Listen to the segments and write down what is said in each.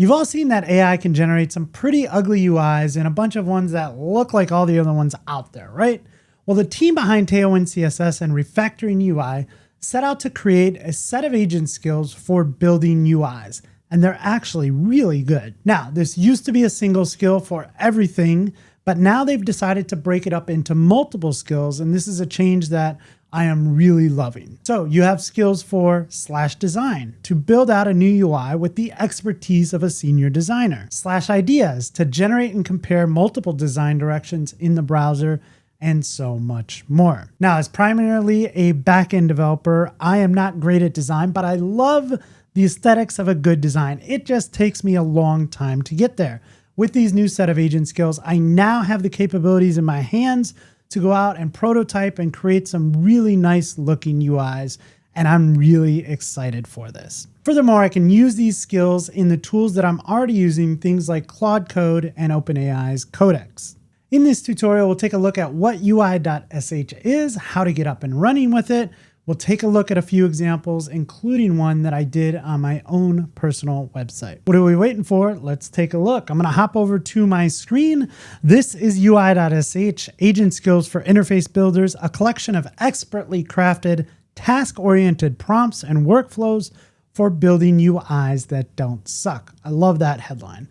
You've all seen that AI can generate some pretty ugly UIs and a bunch of ones that look like all the other ones out there, right? Well, the team behind Tailwind CSS and Refactoring UI set out to create a set of agent skills for building UIs, and they're actually really good. Now, this used to be a single skill for everything, but now they've decided to break it up into multiple skills, and this is a change that I am really loving. So you have skills for /design to build out a new UI with the expertise of a senior designer, /ideas to generate and compare multiple design directions in the browser, and so much more. Now, as primarily a backend developer, I am not great at design, but I love the aesthetics of a good design. It just takes me a long time to get there. With these new set of agent skills, I now have the capabilities in my hands to go out and prototype and create some really nice looking UIs, and I'm really excited for this. Furthermore, I can use these skills in the tools that I'm already using, things like Claude Code and OpenAI's Codex. In this tutorial, we'll take a look at what UI.sh is, how to get up and running with it. We'll take a look at a few examples, including one that I did on my own personal website. What are we waiting for? Let's take a look. I'm going to hop over to my screen. This is UI.sh, Agent Skills for Interface Builders, a collection of expertly crafted, task-oriented prompts and workflows for building UIs that don't suck. I love that headline.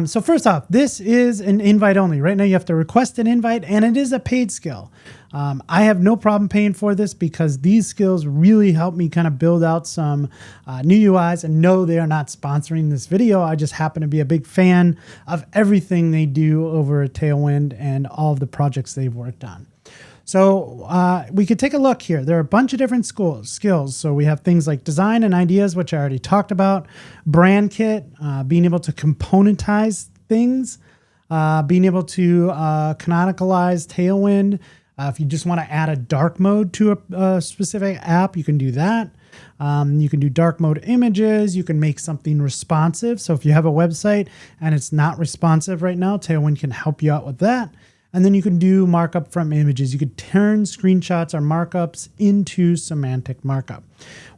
So first off, this is an invite only. Right now you have to request an invite, and it is a paid skill. I have no problem paying for this because these skills really help me kind of build out some new UIs. And no, they are not sponsoring this video. I just happen to be a big fan of everything they do over at Tailwind and all of the projects they've worked on. So we could take a look here. There are a bunch of different skills. So we have things like design and ideas, which I already talked about, brand kit, being able to componentize things, being able to canonicalize Tailwind. If you just want to add a dark mode to a specific app, you can do that. You can do dark mode images. You can make something responsive. So if you have a website and it's not responsive right now, Tailwind can help you out with that. And then you can do markup from images. You could turn screenshots or markups into semantic markup.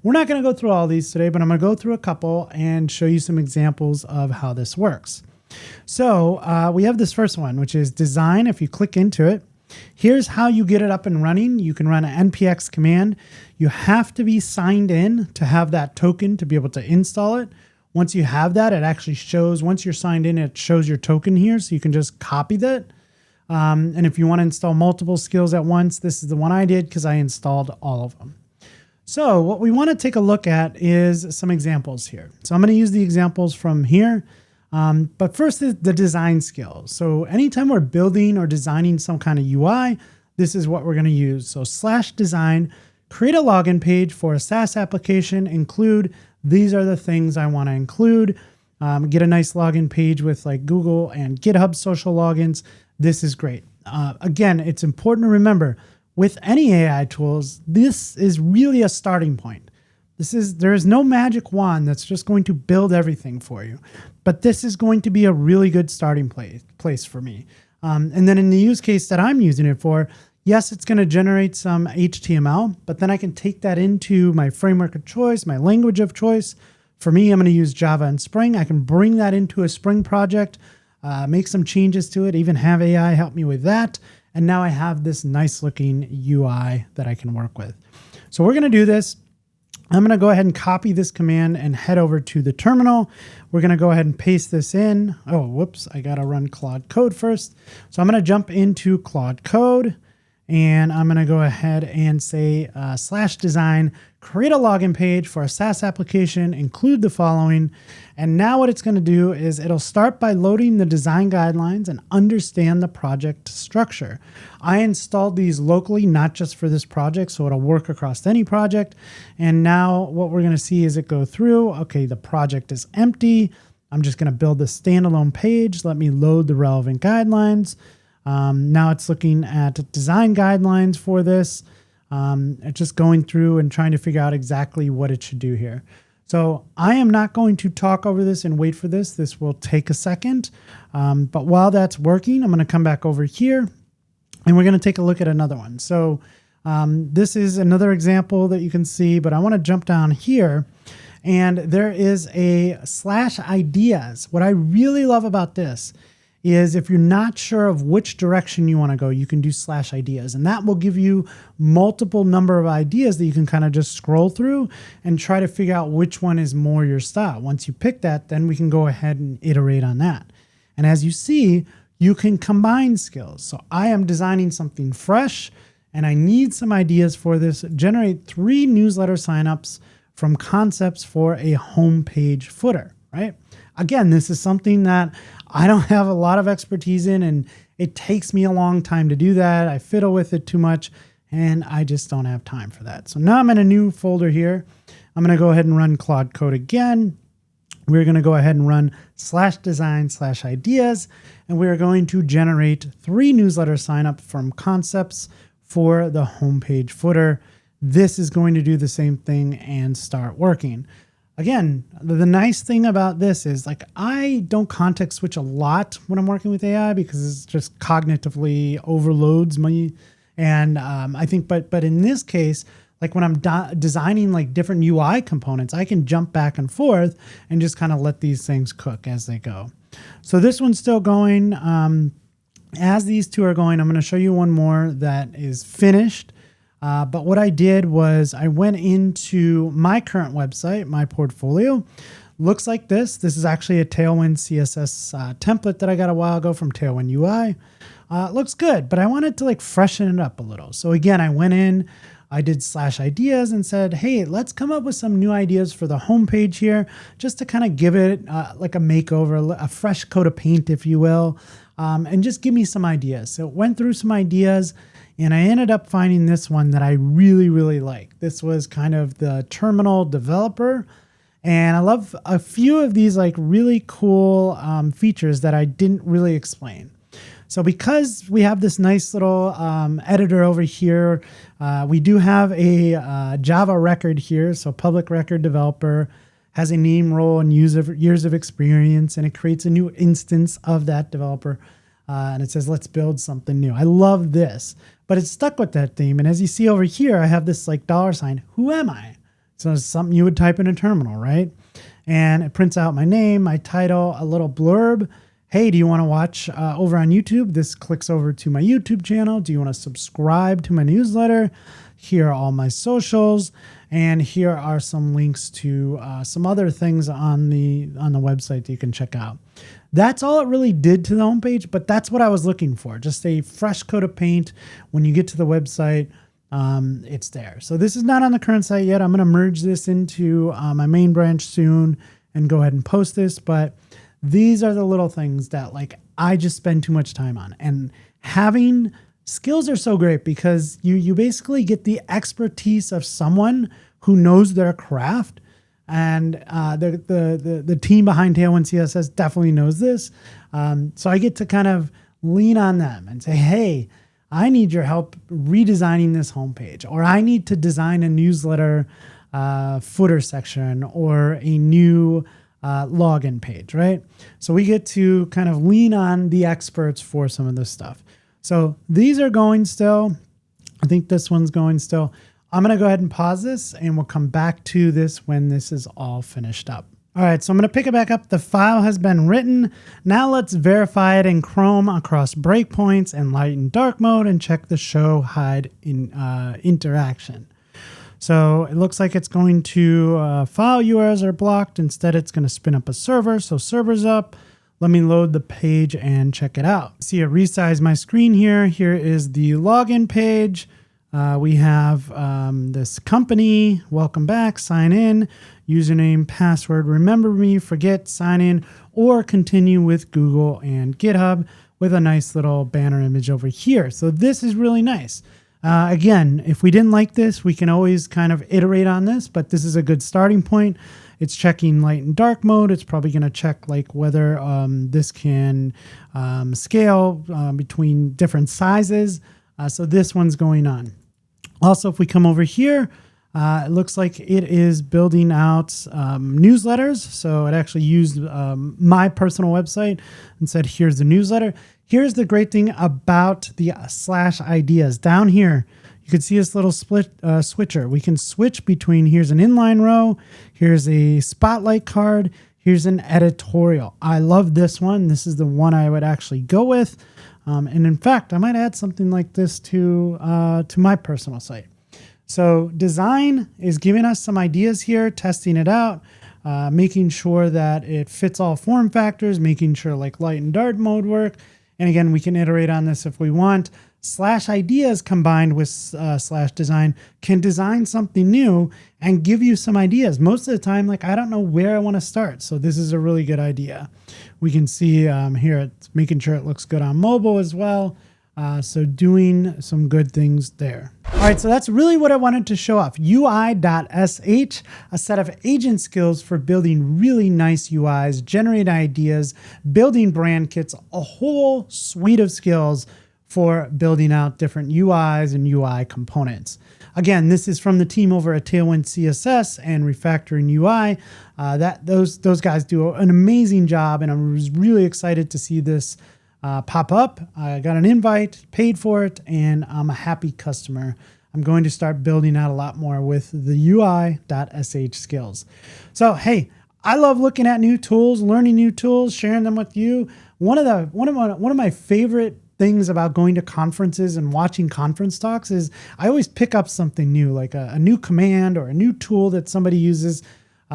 We're not going to go through all these today, but I'm going to go through a couple and show you some examples of how this works. So we have this first one, which is design. If you click into it, here's how you get it up and running. You can run an npx command. You have to be signed in to have that token to be able to install it. Once you have that, it actually shows, once you're signed in, it shows your token here. So you can just copy that. And if you want to install multiple skills at once, this is the one I did because I installed all of them. So what we want to take a look at is some examples here. So I'm going to use the examples from here. But first is the design skills. So anytime we're building or designing some kind of UI, this is what we're going to use. So /design, create a login page for a SaaS application, include, these are the things I want to include. Get a nice login page with like Google and GitHub social logins. This is great. Again, it's important to remember with any AI tools, this is really a starting point. There is no magic wand that's just going to build everything for you, but this is going to be a really good starting place for me. And then in the use case that I'm using it for, yes, it's going to generate some HTML, but then I can take that into my framework of choice, my language of choice. For me, I'm going to use Java and Spring. I can bring that into a Spring project, make some changes to it, even have AI help me with that. And now I have this nice looking UI that I can work with. So we're going to do this. I'm going to go ahead and copy this command and head over to the terminal. We're going to go ahead and paste this in. Oh, whoops. I got to run Claude Code first. So I'm going to jump into Claude Code and I'm going to go ahead and say /design, create a login page for a SaaS application, include the following. And now what it's going to do is it'll start by loading the design guidelines and understand the project structure. I installed these locally, not just for this project, so it'll work across any project. And now what we're going to see is it go through. Okay, the project is empty. I'm just going to build a standalone page. Let me load the relevant guidelines. Now it's looking at design guidelines for this. It's just going through and trying to figure out exactly what it should do here. So I am not going to talk over this and wait for this. This will take a second. But while that's working, I'm going to come back over here and we're going to take a look at another one. So this is another example that you can see, but I want to jump down here And there is a /ideas. What I really love about this is if you're not sure of which direction you want to go, you can do /ideas. And that will give you multiple number of ideas that you can kind of just scroll through and try to figure out which one is more your style. Once you pick that, then we can go ahead and iterate on that. And as you see, you can combine skills. So I am designing something fresh and I need some ideas for this. Generate 3 newsletter signups from concepts for a homepage footer, right? Again, this is something that I don't have a lot of expertise in, and it takes me a long time to do that. I fiddle with it too much, and I just don't have time for that. So now I'm in a new folder here. I'm going to go ahead and run Claude Code again. We're going to go ahead and run /design/ideas, and we're going to generate 3 newsletter signup from concepts for the homepage footer. This is going to do the same thing and start working. Again, the nice thing about this is like I don't context switch a lot when I'm working with AI because it just cognitively overloads me. And I think, but in this case, like when I'm designing like different UI components, I can jump back and forth and just kind of let these things cook as they go. So this one's still going. As these 2 are going, I'm going to show you one more that is finished. But what I did was I went into my current website, my portfolio. Looks like this. This is actually a Tailwind CSS template that I got a while ago from Tailwind UI. It looks good, but I wanted to like freshen it up a little. So again, I went in, I did /ideas and said, hey, let's come up with some new ideas for the homepage here, just to kind of give it like a makeover, a fresh coat of paint, if you will, and just give me some ideas. So it went through some ideas. And I ended up finding this one that I really, really like. This was kind of the terminal developer. And I love a few of these like really cool features that I didn't really explain. So because we have this nice little editor over here, we do have a Java record here. So public record developer has a name, role, and years of experience, and it creates a new instance of that developer. And it says, let's build something new. I love this, but it's stuck with that theme. And as you see over here, I have this like $sign. Who am I? So it's something you would type in a terminal, right? And it prints out my name, my title, a little blurb. Hey, do you want to watch over on YouTube? This clicks over to my YouTube channel. Do you want to subscribe to my newsletter? Here are all my socials. And here are some links to some other things on the website that you can check out. That's all it really did to the homepage, but that's what I was looking for. Just a fresh coat of paint. When you get to the website, it's there. So this is not on the current site yet. I'm going to merge this into my main branch soon and go ahead and post this. But these are the little things that like I just spend too much time on. And having skills are so great because you basically get the expertise of someone who knows their craft. And the team behind Tailwind CSS definitely knows this. So I get to kind of lean on them and say, hey, I need your help redesigning this homepage, or I need to design a newsletter footer section or a new login page, right? So we get to kind of lean on the experts for some of this stuff. So these are going still. I think this one's going still. I'm going to go ahead and pause this and we'll come back to this when this is all finished up. All right, so I'm going to pick it back up. The file has been written. Now let's verify it in Chrome across breakpoints and light and dark mode and check the show hide in interaction. So it looks like it's going to file URLs are blocked. Instead, it's going to spin up a server. So server's up. Let me load the page and check it out. See, it resized my screen here. Here is the login page. We have this company, welcome back, sign in, username, password, remember me, forget, sign in, or continue with Google and GitHub with a nice little banner image over here. So this is really nice. Again, if we didn't like this, we can always kind of iterate on this, but this is a good starting point. It's checking light and dark mode. It's probably going to check like whether this can scale between different sizes. So this one's going on. Also, if we come over here, it looks like it is building out newsletters. So it actually used my personal website and said, here's the newsletter. Here's the great thing about the /ideas. Down here, you can see this little split switcher. We can switch between, here's an inline row, here's a spotlight card, here's an editorial. I love this one. This is the one I would actually go with. And in fact, I might add something like this to my personal site. So design is giving us some ideas here, testing it out, making sure that it fits all form factors, making sure like light and dark mode work. And again, we can iterate on this if we want. /ideas combined with /design can design something new and give you some ideas. Most of the time, like, I don't know where I want to start. So this is a really good idea. We can see here, it's making sure it looks good on mobile as well. So doing some good things there. All right, so that's really what I wanted to show off. UI.sh, a set of agent skills for building really nice UIs, generating ideas, building brand kits, a whole suite of skills for building out different UIs and UI components. Again, this is from the team over at Tailwind CSS and Refactoring UI. Those guys do an amazing job, and I was really excited to see this pop up. I got an invite, paid for it, and I'm a happy customer. I'm going to start building out a lot more with the UI.sh skills. So, hey, I love looking at new tools, learning new tools, sharing them with you. One of my favorite things about going to conferences and watching conference talks is I always pick up something new, like a new command or a new tool that somebody uses.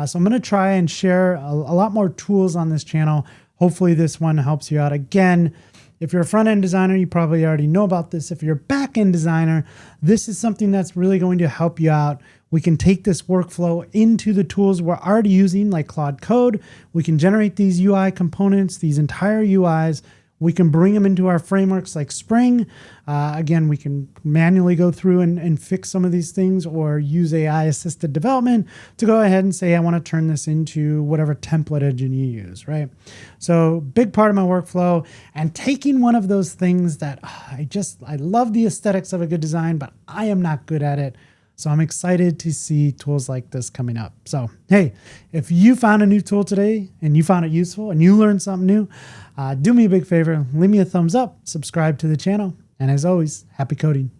So I'm going to try and share a lot more tools on this channel. Hopefully this one helps you out. Again, if you're a front-end designer, you probably already know about this. If you're a back-end designer, this is something that's really going to help you out. We can take this workflow into the tools we're already using, like Claude Code. We can generate these UI components, these entire UIs. We can bring them into our frameworks like Spring. Again, we can manually go through and fix some of these things, or use AI-assisted development to go ahead and say, I want to turn this into whatever template engine you use, right? So big part of my workflow, and taking one of those things that I love the aesthetics of a good design, but I am not good at it. So I'm excited to see tools like this coming up. So, hey, if you found a new tool today and you found it useful and you learned something new, do me a big favor, leave me a thumbs up, subscribe to the channel, and as always, happy coding.